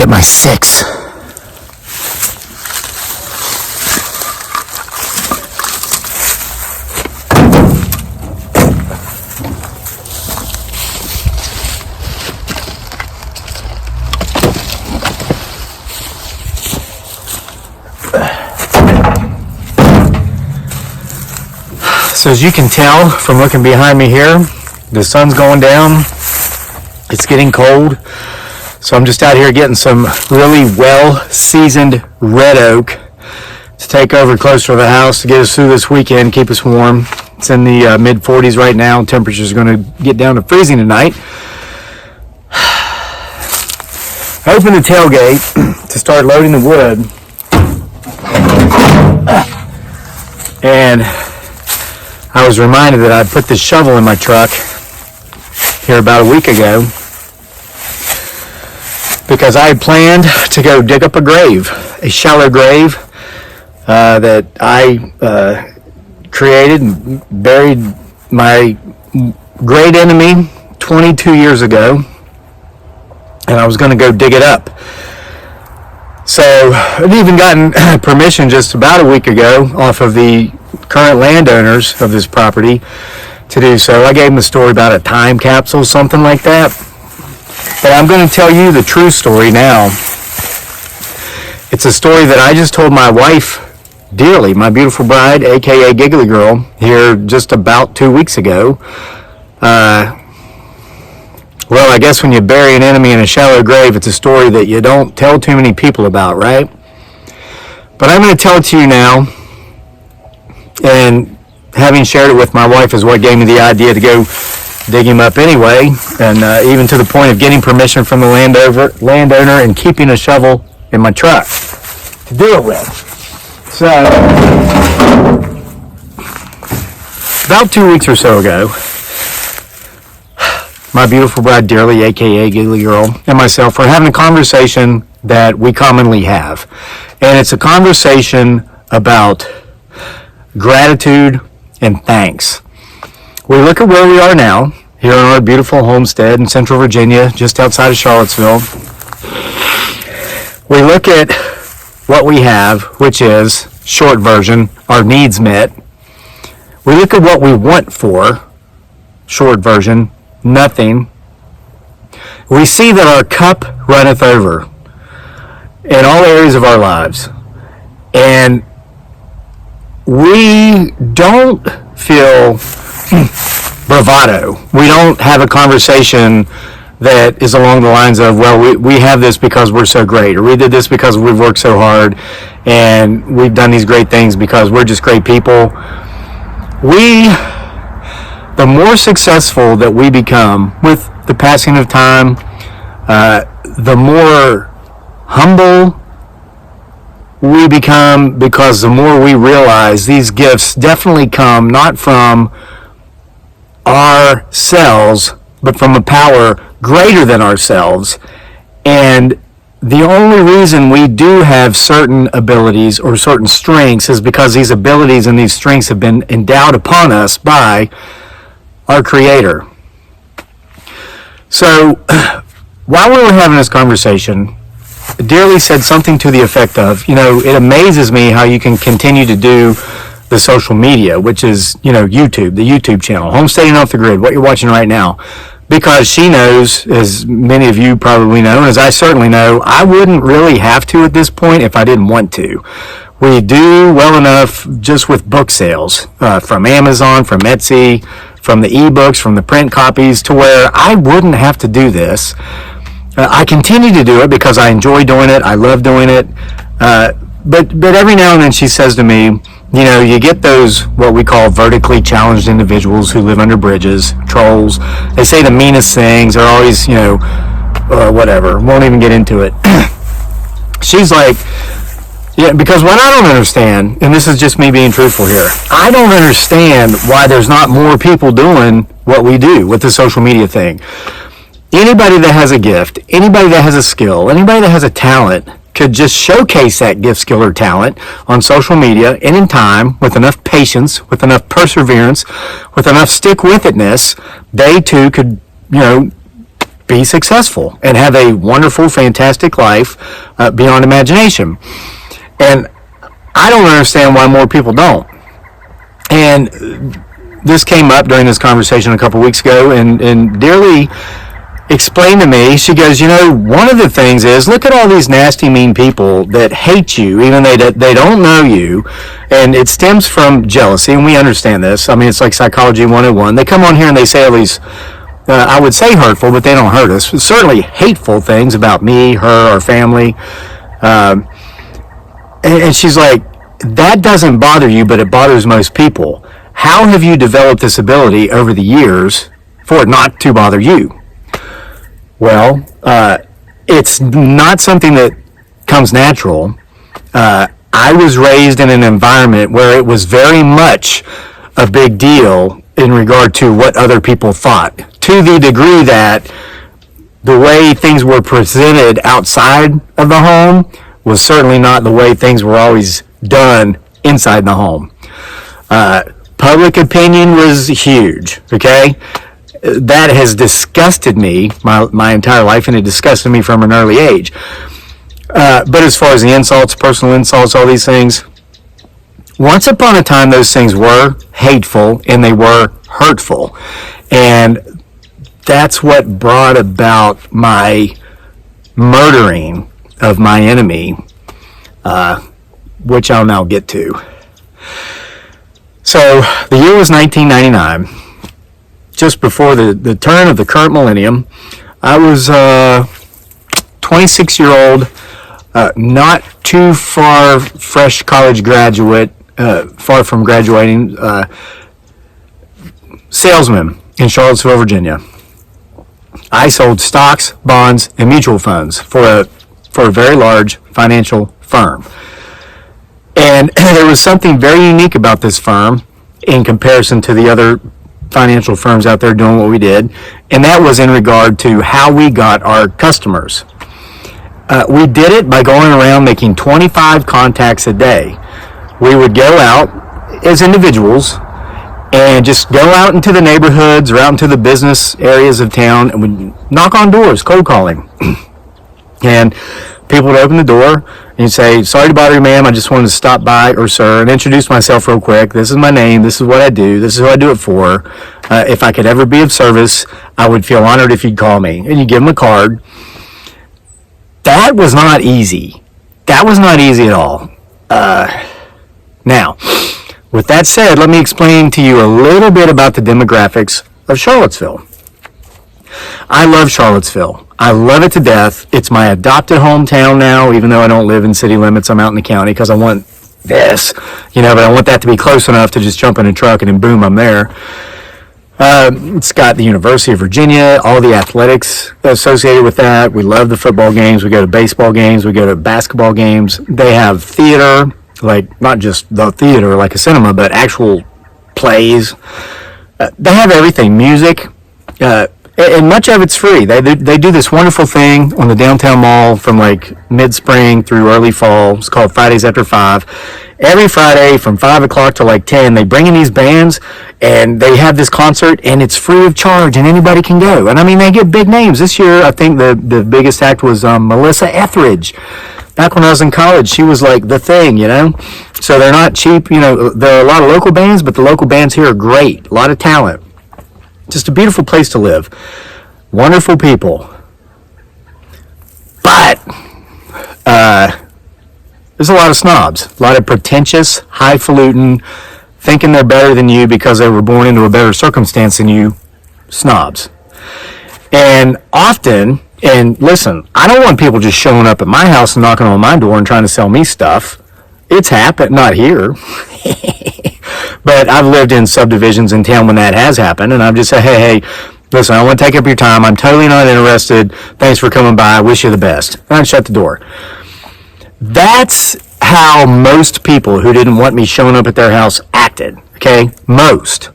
get my 6. So as you can tell from looking behind me here, the sun's going down. It's getting cold. So I'm just out here getting some really well-seasoned red oak to take over closer to the house to get us through this weekend, keep us warm. It's in the mid-40s right now. Temperature's going to get down to freezing tonight. I opened the tailgate to start loading the wood. And I was reminded that I put this shovel in my truck here about a week ago because I had planned to go dig up a grave, a shallow grave that I created and buried my great enemy 22 years ago, and I was going to go dig it up. So I'd even gotten permission just about a week ago off of the current landowners of this property to do so. I gave them a story about a time capsule, something like that. But I'm going to tell you the true story now. It's a story that I just told my wife dearly, my beautiful bride, aka Giggly Girl, here just about 2 weeks ago. Well, I guess when you bury an enemy in a shallow grave, it's a story that you don't tell too many people about, right? But I'm going to tell it to you now. And having shared it with my wife is what gave me the idea to go dig him up anyway. And even to the point of getting permission from the landowner and keeping a shovel in my truck to do it with. So, about 2 weeks or so ago, my beautiful bride dearly, aka Giggly Girl, and myself were having a conversation that we commonly have. And it's a conversation about gratitude and thanks. We look at where we are now, here on our beautiful homestead in Central Virginia, just outside of Charlottesville. We look at what we have, which is, short version, our needs met. We look at what we want for, short version, nothing. We see that our cup runneth over in all areas of our lives. And we don't feel bravado. We don't have a conversation that is along the lines of, well, we have this because we're so great, or we did this because we've worked so hard, and we've done these great things because we're just great people. The more successful that we become with the passing of time, the more humble we become, because the more we realize these gifts definitely come not from ourselves, but from a power greater than ourselves. And the only reason we do have certain abilities or certain strengths is because these abilities and these strengths have been endowed upon us by our Creator. So, while we were having this conversation, Dearly said something to the effect of, it amazes me how you can continue to do the social media, which is, YouTube, the YouTube channel, Homesteading Off the Grid, what you're watching right now. Because she knows, as many of you probably know, and as I certainly know, I wouldn't really have to at this point if I didn't want to. We do well enough just with book sales, from Amazon, from Etsy, from the ebooks, from the print copies, to where I wouldn't have to do this. I continue to do it because I enjoy doing it. I love doing it. But every now and then she says to me, you get those what we call vertically challenged individuals who live under bridges, trolls. They say the meanest things. They're always, whatever. Won't even get into it. She's like, yeah, because what I don't understand, and this is just me being truthful here, I don't understand why there's not more people doing what we do with the social media thing. Anybody that has a gift, anybody that has a skill, anybody that has a talent could just showcase that gift, skill, or talent on social media and in time, with enough patience, with enough perseverance, with enough stick-with-itness, they too could, be successful and have a wonderful, fantastic life beyond imagination. And I don't understand why more people don't. And this came up during this conversation a couple weeks ago, and Dearly explained to me, she goes, one of the things is, look at all these nasty, mean people that hate you, even though they don't know you, and it stems from jealousy, and we understand this. I mean, it's like Psychology 101. They come on here and they say all these, I would say hurtful, but they don't hurt us, certainly hateful things about me, her, our family. And she's like, that doesn't bother you, but it bothers most people. How have you developed this ability over the years for it not to bother you? Well, it's not something that comes natural. I was raised in an environment where it was very much a big deal in regard to what other people thought, to the degree that the way things were presented outside of the home was certainly not the way things were always done inside the home. Public opinion was huge, okay? That has disgusted me my entire life, and it disgusted me from an early age. But as far as the insults, personal insults, all these things, once upon a time those things were hateful and they were hurtful. And that's what brought about my murdering of my enemy, which I'll now get to. So the year was 1999. Just before the turn of the current millennium. I was a 26-year-old, not too far fresh college graduate, far from graduating, salesman in Charlottesville, Virginia. I sold stocks, bonds, and mutual funds for a very large financial firm. And there was something very unique about this firm in comparison to the other financial firms out there doing what we did, and that was in regard to how we got our customers. We did it by going around making 25 contacts a day. We would go out as individuals and just go out into the neighborhoods or out into the business areas of town, and we'd knock on doors, cold calling. And people would open the door and you'd say, sorry to bother you, ma'am, I just wanted to stop by, or sir, and introduce myself real quick. This is my name, this is what I do, this is who I do it for. If I could ever be of service, I would feel honored if you'd call me. And you give them a card. That was not easy. That was not easy at all. Now, with that said, let me explain to you a little bit about the demographics of Charlottesville. I love Charlottesville. I love it to death. It's my adopted hometown now, even though I don't live in city limits. I'm out in the county because I want this, but I want that to be close enough to just jump in a truck and then boom, I'm there. It's got the University of Virginia, all the athletics associated with that. We love the football games. We go to baseball games. We go to basketball games. They have theater, like not just the theater like a cinema, but actual plays. They have everything, music, and much of it's free. They do this wonderful thing on the downtown mall from like mid-spring through early fall. It's called Fridays After 5. Every Friday from 5 o'clock to like 10, they bring in these bands and they have this concert, and it's free of charge and anybody can go. And I mean, they get big names. This year, I think the biggest act was Melissa Etheridge. Back when I was in college, she was like the thing, So they're not cheap, There are a lot of local bands, but the local bands here are great. A lot of talent. Just a beautiful place to live. Wonderful people. But, there's a lot of snobs, a lot of pretentious, highfalutin, thinking they're better than you because they were born into a better circumstance than you, snobs. And often, and listen, I don't want people just showing up at my house and knocking on my door and trying to sell me stuff. It's happened, not here. But I've lived in subdivisions in town when that has happened, and I've just said, hey, listen, I don't want to take up your time. I'm totally not interested. Thanks for coming by. I wish you the best. And I'd shut the door. That's how most people who didn't want me showing up at their house acted, okay? Most.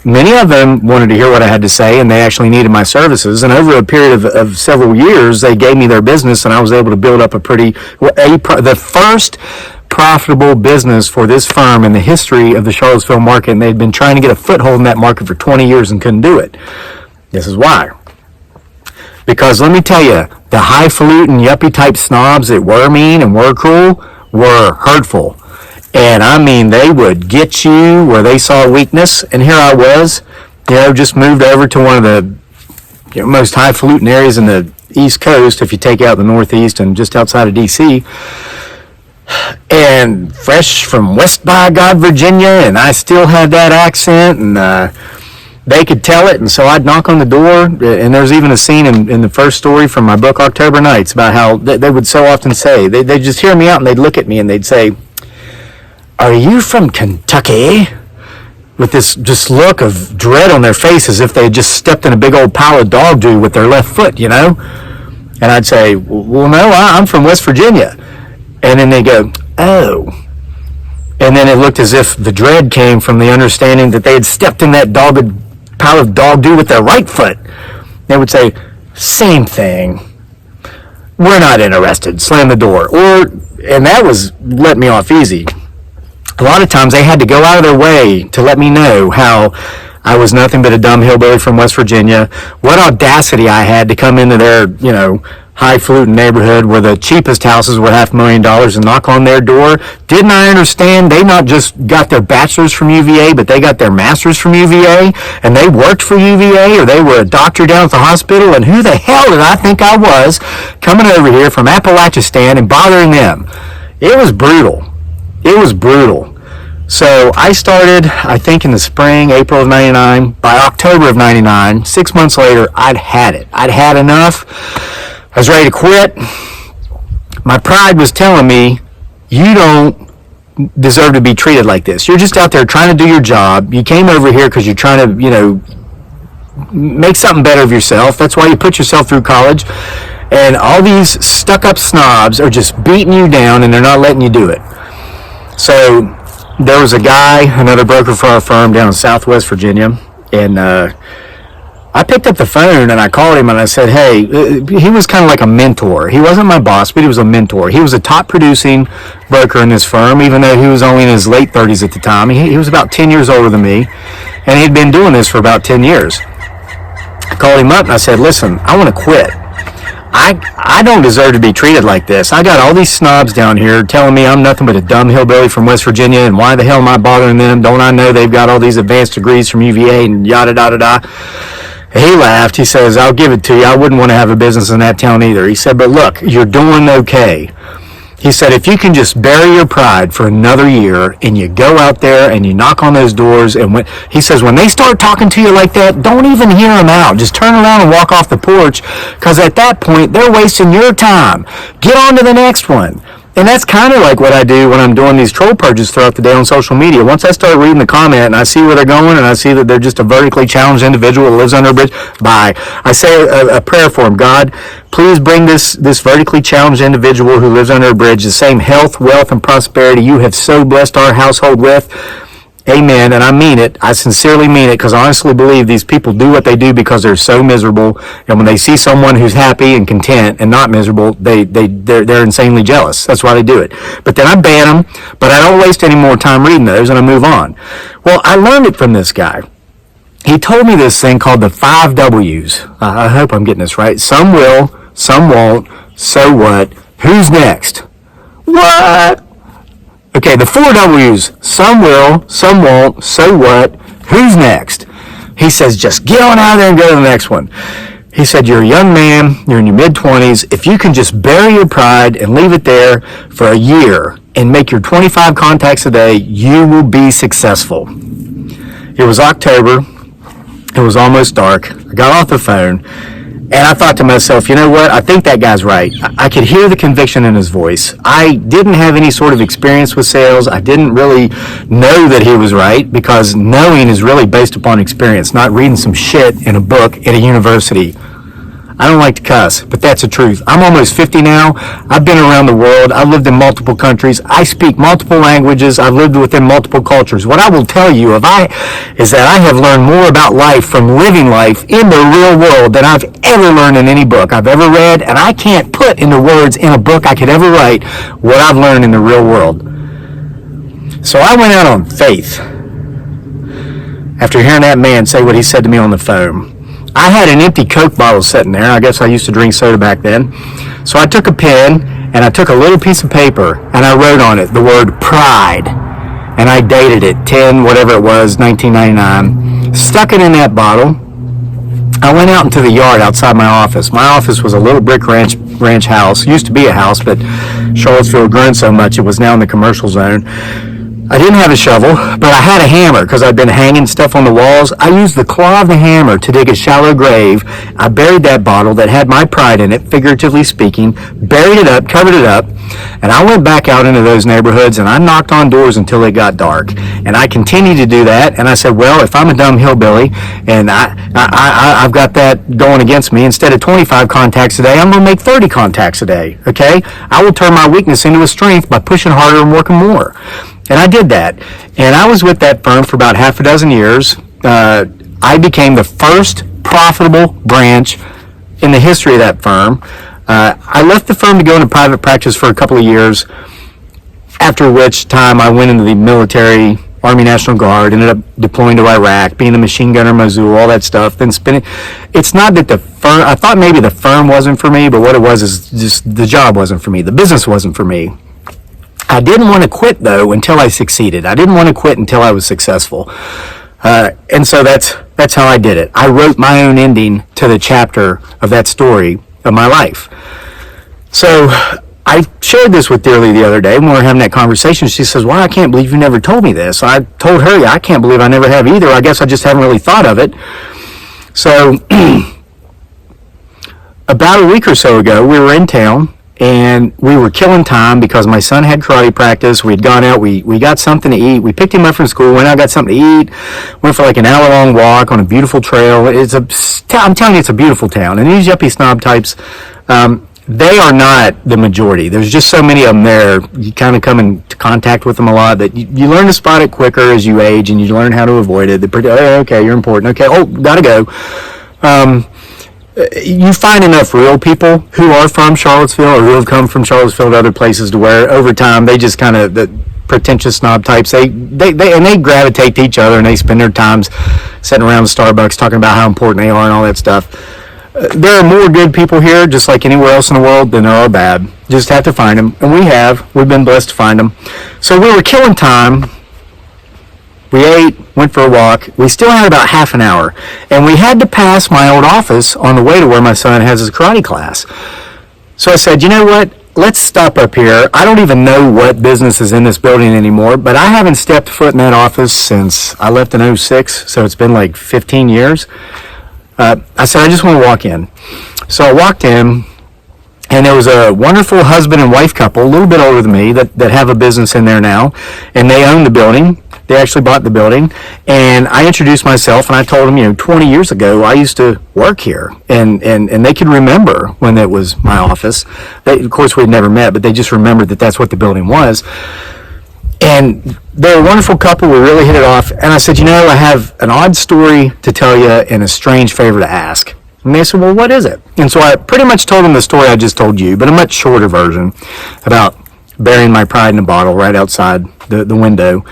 Many of them wanted to hear what I had to say, and they actually needed my services. And over a period of several years, they gave me their business, and I was able to build up the first profitable business for this firm in the history of the Charlottesville market, and they'd been trying to get a foothold in that market for 20 years and couldn't do it. This is why. Because let me tell you, the highfalutin yuppie type snobs that were mean and were cruel were hurtful. And I mean, they would get you where they saw weakness. And here I was, just moved over to one of the most highfalutin areas in the East Coast, if you take out the Northeast and just outside of D.C., and fresh from West by God, Virginia, and I still had that accent, and they could tell it, and so I'd knock on the door, and there's even a scene in the first story from my book, October Nights, about how they would so often say, they'd just hear me out, and they'd look at me, and they'd say, "Are you from Kentucky?" With this just look of dread on their face, as if they had just stepped in a big old pile of dog doo with their left foot, And I'd say, "Well, no, I'm from West Virginia." And then they go, "Oh." And then it looked as if the dread came from the understanding that they had stepped in that dogged pile of dog doo with their right foot. They would say, "Same thing. We're not interested." Slam the door. And that was let me off easy. A lot of times they had to go out of their way to let me know how I was nothing but a dumb hillbilly from West Virginia. What audacity I had to come into their, highfalutin neighborhood where the cheapest houses were $500,000 and knock on their door. Didn't I understand they not just got their bachelor's from UVA, but they got their master's from UVA, and they worked for UVA, or they were a doctor down at the hospital, and who the hell did I think I was coming over here from Appalachistan and bothering them? It was brutal. It was brutal. So I started, I think, in the spring, April of 99. By October of 99, 6 months later, I'd had it. I'd had enough. I was ready to quit. My pride was telling me, you don't deserve to be treated like this. You're just out there trying to do your job. You came over here because you're trying to, make something better of yourself. That's why you put yourself through college. And all these stuck-up snobs are just beating you down, and they're not letting you do it. So there was a guy, another broker for our firm down in Southwest Virginia, and I picked up the phone and I called him and I said, "Hey," he was kind of like a mentor. He wasn't my boss, but he was a mentor. He was a top producing broker in this firm, even though he was only in his late 30s at the time. He was about 10 years older than me, and he'd been doing this for about 10 years. I called him up and I said, "Listen, I want to quit. I don't deserve to be treated like this. I got all these snobs down here telling me I'm nothing but a dumb hillbilly from West Virginia, and why the hell am I bothering them? Don't I know they've got all these advanced degrees from UVA and yada, da, da, da." He laughed. He says, "I'll give it to you. I wouldn't want to have a business in that town either." He said, "But look, you're doing okay." He said, "If you can just bury your pride for another year and you go out there and you knock on those doors, and he says, when they start talking to you like that, don't even hear them out. Just turn around and walk off the porch, because at that point, they're wasting your time. Get on to the next one." And that's kind of like what I do when I'm doing these troll purges throughout the day on social media. Once I start reading the comment and I see where they're going, and I see that they're just a vertically challenged individual that lives under a bridge, bye. I say a prayer for him. God, please bring this vertically challenged individual who lives under a bridge the same health, wealth, and prosperity you have so blessed our household with. Amen. And I mean it. I sincerely mean it, because I honestly believe these people do what they do because they're so miserable. And when they see someone who's happy and content and not miserable, they're insanely jealous. That's why they do it. But then I ban them, but I don't waste any more time reading those, and I move on. Well, I learned it from this guy. He told me this thing called the 5 W's. I hope I'm getting this right. Some will, some won't, so what, who's next? What? Okay, the 4 W's. Some will, some won't, so what, who's next? He says, just get on out there and go to the next one. He said, you're a young man, you're in your mid-20s. If you can just bury your pride and leave it there for a year and make your 25 contacts a day, you will be successful. It was October. It was almost dark. I got off the phone, and I thought to myself, you know what? I think that guy's right. I could hear the conviction in his voice. I didn't have any sort of experience with sales. I didn't really know that he was right, because knowing is really based upon experience, not reading some shit in a book at a university. I don't like to cuss, but that's the truth. I'm almost 50 now. I've been around the world. I've lived in multiple countries. I speak multiple languages. I've lived within multiple cultures. What I will tell you is that I have learned more about life from living life in the real world than I've ever learned in any book I've ever read, and I can't put into words in a book I could ever write what I've learned in the real world. So I went out on faith after hearing that man say what he said to me on the phone. I had an empty Coke bottle sitting there. I guess I used to drink soda back then. So I took a pen and I took a little piece of paper and I wrote on it the word pride. And I dated it 10, whatever it was, 1999. Stuck it in that bottle. I went out into the yard outside my office. My office was a little brick ranch house. Used to be a house, but Charlottesville had grown so much it was now in the commercial zone. I didn't have a shovel, but I had a hammer because I'd been hanging stuff on the walls. I used the claw of the hammer to dig a shallow grave. I buried that bottle that had my pride in it, figuratively speaking, buried it up, covered it up, and I went back out into those neighborhoods and I knocked on doors until it got dark. And I continued to do that, and I said, well, if I'm a dumb hillbilly and I've got that going against me, instead of 25 contacts a day, I'm going to make 30 contacts a day, okay? I will turn my weakness into a strength by pushing harder and working more. And I did that. And I was with that firm for about half a dozen years. I became the first profitable branch in the history of that firm. I left the firm to go into private practice for a couple of years, after which time I went into the military, Army National Guard, ended up deploying to Iraq, being a machine gunner in Mosul, all that stuff, then spending. It's not that the firm, I thought maybe the firm wasn't for me, but what it was is just the job wasn't for me. The business wasn't for me. I didn't want to quit, though, until I succeeded. I didn't want to quit until I was successful. And so that's how I did it. I wrote my own ending to the chapter of that story of my life. So I shared this with Dearly the other day when we were having that conversation. She says, well, I can't believe you never told me this. I told her, yeah, I can't believe I never have either. I guess I just haven't really thought of it. So about a week or so ago, we were in town. And we were killing time because my son had karate practice. We'd gone out. We got something to eat. We picked him up from school, went out, got something to eat, went for like an hour-long walk on a beautiful trail. I'm telling you, it's a beautiful town. And these yuppie snob types, they are not the majority. There's just so many of them there. You kind of come into contact with them a lot that you learn to spot it quicker as you age, and you learn how to avoid it. Oh, okay, you're important. Okay, oh, gotta go. You find enough real people who are from Charlottesville or who have come from Charlottesville to other places to where over time they just kind of, the pretentious snob types, they gravitate to each other and they spend their times sitting around Starbucks talking about how important they are and all that stuff. There are more good people here, just like anywhere else in the world, than there are bad. You just have to find them, and we've been blessed to find them. So we were killing time. We ate, went for a walk. We still had about half an hour. And we had to pass my old office on the way to where my son has his karate class. So I said, you know what? Let's stop up here. I don't even know what business is in this building anymore, but I haven't stepped foot in that office since I left in 2006, so it's been like 15 years. I said, I just want to walk in. So I walked in, and there was a wonderful husband and wife couple, a little bit older than me, that have a business in there now, and they own the building. They actually bought the building, and I introduced myself, and I told them, 20 years ago, I used to work here, and they could remember when it was my office. Of course, we'd never met, but they just remembered that that's what the building was. And they're a wonderful couple. We really hit it off. And I said, I have an odd story to tell you and a strange favor to ask. And they said, well, what is it? And so I pretty much told them the story I just told you, but a much shorter version about burying my pride in a bottle right outside the window.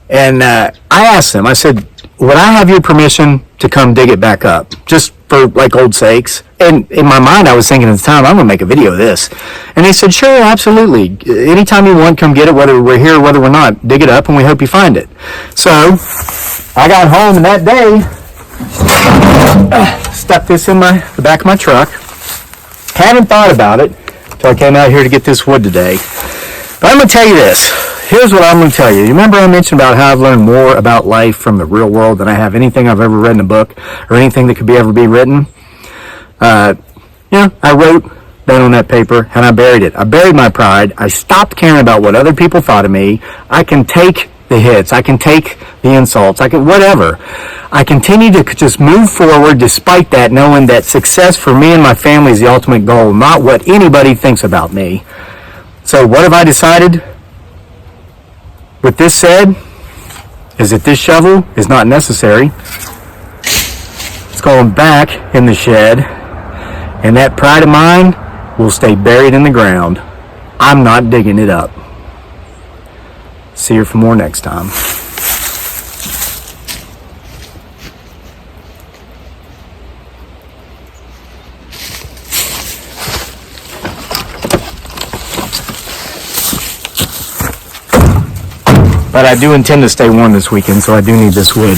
And I asked them, I said, would I have your permission to come dig it back up? Just for like old sakes. And in my mind, I was thinking at the time, I'm going to make a video of this. And they said, sure, absolutely. Anytime you want, come get it, whether we're here or whether we're not. Dig it up, and we hope you find it. So I got home, and that day, stuck this in the back of my truck. Haven't thought about it until I came out here to get this wood today. But I'm going to tell you this. Here's what I'm going to tell you. You remember I mentioned about how I've learned more about life from the real world than I have anything I've ever read in a book or anything that could ever be written? I wrote that on that paper, and I buried it. I buried my pride. I stopped caring about what other people thought of me. I can take the hits. I can take the insults. I can whatever. I continue to just move forward despite that, knowing that success for me and my family is the ultimate goal, not what anybody thinks about me. So what have I decided? With this said, is that this shovel is not necessary. It's going back in the shed, and that pride of mine will stay buried in the ground. I'm not digging it up. See you for more next time. But I do intend to stay warm this weekend, so I do need this wood.